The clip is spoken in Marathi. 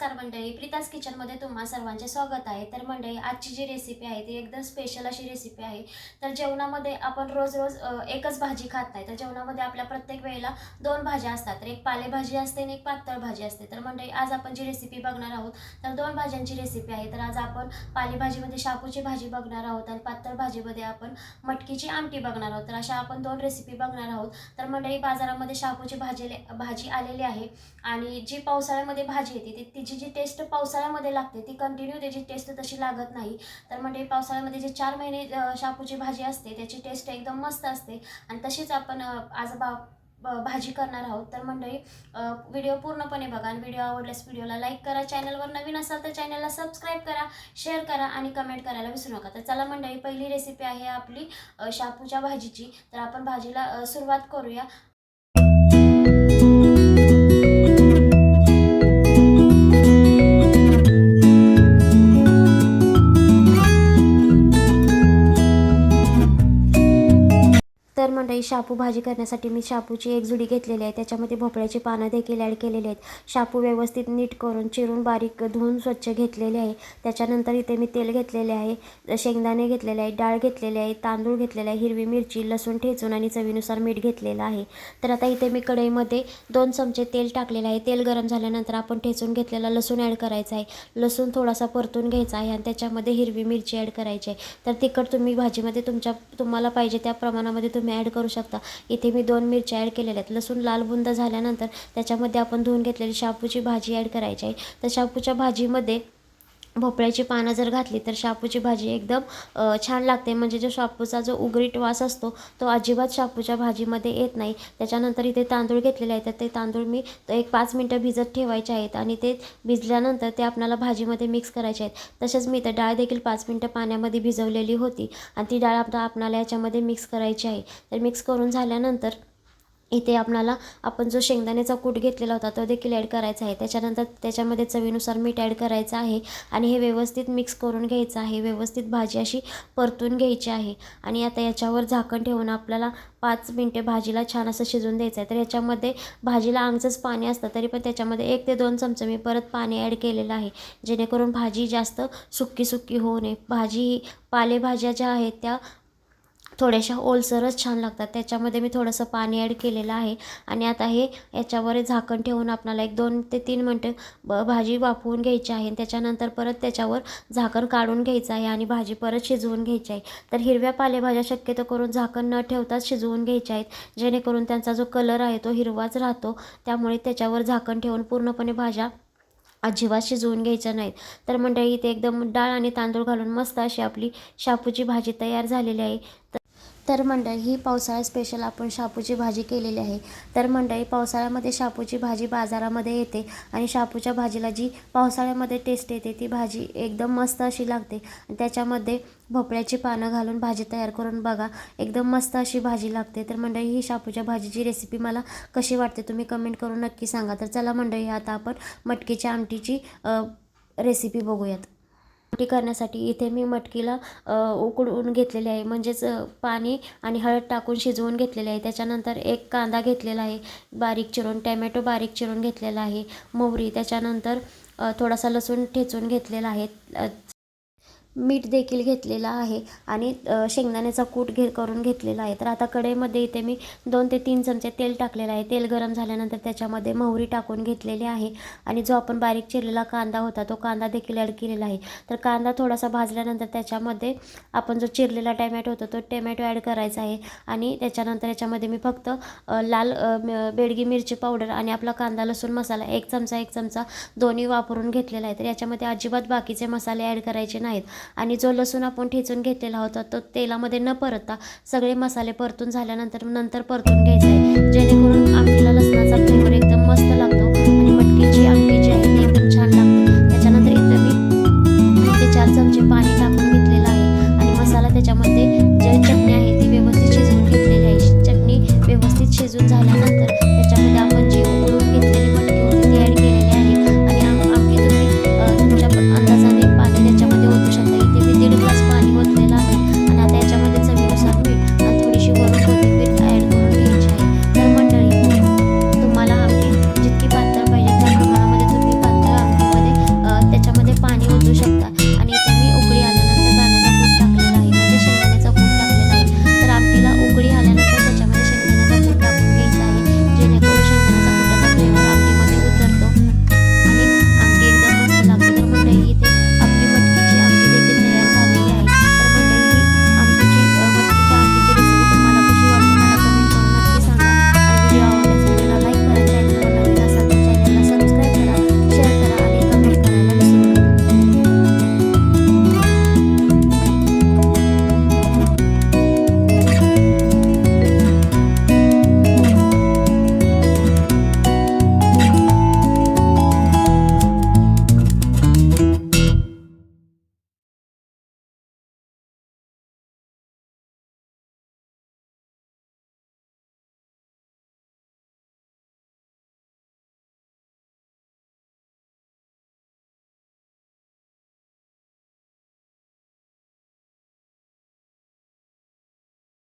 नमस्कार मंडळी, प्रीताज किचनमध्ये तुम्हा सर्वांचे स्वागत आहे। तर मंडळी, आजची जी रेसिपी आहे ती एकदम स्पेशल अशी रेसिपी आहे। तर जेवणामध्ये आपण रोज रोज एकच भाजी खात नाही, तर जेवणामध्ये आपल्या प्रत्येक वेळेला दोन भाज्या असतात। तर एक पालेभाजी असते आणि एक पातळ भाजी असते। तर मंडळी, आज आपण जी रेसिपी बघणार आहोत तर दोन भाज्यांची रेसिपी आहे। तर आज आपण पालेभाजीमध्ये शापूची भाजी बघणार आहोत आणि पातळ भाजीमध्ये आपण मटकीची आमटी बघणार आहोत। तर अशा आपण दोन रेसिपी बघणार आहोत। तर मंडळी, बाजारामध्ये शापूची भाजी आलेली आहे आणि जी पावसाळ्यामध्ये भाजी येते तिची जी टेस्ट पावसाळ्यामध्ये लागते ती कंटिन्यू त्याची टेस्ट तशी लागत नाही। तर म्हणजे पावसाळ्यामध्ये जे 4 महिने शापूची भाजी असते त्याची टेस्ट एकदम मस्त असते आणि तशीच आपण आज भाजी करणार आहोत। तर मंडळी, व्हिडिओ पूर्णपणे बघा आणि व्हिडिओ आवडल्यास व्हिडिओला लाईक करा, चॅनलवर नवीन असाल तर चॅनलला सबस्क्राईब करा, शेअर करा आणि कमेंट करायला विसरू नका। तर चला मंडळी, पहिली रेसिपी आहे आपली शापूच्या भाजीची। तर आपण भाजीला सुरुवात करूया। तर मंडळी, शापू भाजी करण्यासाठी मी शापूची एक जुडी घेतलेली आहे। त्याच्यामध्ये भोपळ्याची पानं देखील ॲड केलेली आहेत। शापू व्यवस्थित नीट करून चिरून बारीक धुवून स्वच्छ घेतलेले आहे। त्याच्यानंतर इथे मी तेल घेतलेले आहे, शेंगदाणे घेतलेले आहे, डाळ घेतलेले आहे, तांदूळ घेतलेले आहे, हिरवी मिरची, लसूण ठेचून आणि चवीनुसार मीठ घेतलेलं आहे। तर आता इथे मी कढईमध्ये 2 चमचे तेल टाकलेलं आहे। तेल गरम झाल्यानंतर आपण ठेचून घेतलेला लसूण ॲड करायचा आहे। लसूण थोडासा परतून घ्यायचा आहे आणि त्याच्यामध्ये हिरवी मिरची ॲड करायची आहे। तर तिखट तुम्ही भाजीमध्ये तुम्हाला पाहिजे त्या प्रमाणामध्ये तुम्ही ॲड करू शकता। इथे मी 2 मिरच्या ॲड केलेल्या आहेत। लसूण लाल बुंद झाल्यानंतर त्याच्यामध्ये आपण धुवून घेतलेली शापूची भाजी ॲड करायची आहे। तर शापूच्या भाजीमध्ये भोपळ्याची पानं जर घातली तर शापूची भाजी एकदम छान लागते। म्हणजे जो शापूचा जो उगरीट वास असतो तो अजिबात शापूच्या भाजीमध्ये येत नाही। त्याच्यानंतर इथे तांदूळ घेतलेले आहेत, तर ते तांदूळ मी एक 5 मिनटं भिजत ठेवायचे आहेत आणि ते भिजल्यानंतर ते आपल्याला भाजीमध्ये मिक्स करायचे आहेत। तसेच मी इथं डाळ देखील 5 मिनटं पाण्यामध्ये भिजवलेली होती आणि ती डाळ आपल्याला याच्यामध्ये मिक्स करायची आहे। तर मिक्स करून झाल्यानंतर इथे आपण जो शेंगदाण्याचा कूट घेतलेला होता तो देखील ॲड करायचा आहे। त्याच्यानंतर त्याच्यामध्ये चवीनुसार मीठ ॲड करायचं आहे आणि हे व्यवस्थित मिक्स करून घ्यायचं आहे। व्यवस्थित भाजी अशी परतून घ्यायची आहे आणि आता याच्यावर झाकण ठेवून आपल्याला 5 मिनटे भाजीला छान असं शिजून द्यायचं आहे। तर याच्यामध्ये भाजीला अंगचंच पाणी असतं, तरी पण त्याच्यामध्ये 1 ते 2 चमचे मी परत पाणी ॲड केलेलं आहे, जेणेकरून भाजी जास्त सुक्की होऊ नये। पालेभाज्या ज्या आहेत त्या थोड्याशा ओलसरच छान लागतात। त्याच्यामध्ये मी थोडंसं पाणी ॲड केलेलं आहे आणि आता याच्यावर झाकण ठेवून आपल्याला 2 ते 3 मिनटं भाजी वाफवून घ्यायची आहे। त्याच्यानंतर परत त्याच्यावर झाकण काढून घ्यायचं आहे आणि भाजी परत शिजवून घ्यायची आहे। तर हिरव्या पालेभाज्या शक्यतो करून झाकण न ठेवताच शिजवून घ्यायच्या आहेत, जेणेकरून त्यांचा जो कलर आहे तो हिरवाच राहतो। त्यामुळे त्याच्यावर झाकण ठेवून पूर्णपणे भाज्या अजिबात शिजवून घ्यायच्या नाहीत। तर मंडळी, इथे एकदम डाळ आणि तांदूळ घालून मस्त अशी आपली शापूची भाजी तयार झालेली आहे। तर मंडळी, ही पावसाळा स्पेशल आपण शापूची भाजी केलेली आहे। तर मंडळी, पावसाळ्यामध्ये शापूची भाजी बाजारामध्ये येते आणि शापूच्या भाजीला जी पावसाळ्यामध्ये टेस्ट येते ती भाजी एकदम मस्त अशी लागते। त्याच्यामध्ये भोपळ्याची पानं घालून भाजी तयार करून बघा, एकदम मस्त अशी भाजी लागते। तर मंडळी, ही शापूच्या भाजीची रेसिपी मला कशी वाटते तुम्ही कमेंट करून नक्की सांगा। तर चला मंडळी, आता आपण मटकीच्या आमटीची रेसिपी बघूयात। आमटी करण्यासाठी इथे मी मटकीला उकळून घेतलेले आहे, म्हणजेच पाणी आणि हळद टाकून शिजवून घेतलेले आहे। त्याच्यानंतर एक कांदा घेतलेला आहे बारीक चिरून, टॅमॅटो बारीक चिरून घेतलेला आहे, मोहरी, त्याच्यानंतर थोडासा लसूण ठेचून घेतलेला आहे, मीठ देखील घेतलेला आहे आणि शेंगदाण्याचा कूट करून घेतलेला आहे। तर आता कढईमध्ये इथे मी 2 ते 3 चमचे तेल टाकलेलं आहे। तेल गरम झाल्यानंतर त्याच्यामध्ये मोहरी टाकून घेतलेली आहे आणि जो आपण बारीक चिरलेला कांदा होता तो कांदा देखील ॲड केलेला आहे। तर कांदा थोडासा भाजल्यानंतर त्याच्यामध्ये आपण जो चिरलेला टॅमॅटो होता तो टॅमॅटो ॲड करायचा आहे आणि त्याच्यानंतर याच्यामध्ये मी फक्त लाल बेडगी मिरची पावडर आणि आपला कांदा लसूण मसाला 1 चमचा दोन्ही वापरून घेतलेला आहे। तर याच्यामध्ये अजिबात बाकीचे मसाले ॲड करायचे नाहीत आणि जो लसूण आपण ठेचून घेतलेला होता तो तेलामध्ये न परतता सगळे मसाले परतून झाल्यानंतर परतून घ्यायचा आहे, जेणेकरून आमटीला लसणाचा फ्लेवर एकदम मस्त लागतो आणि मटकीची आमटी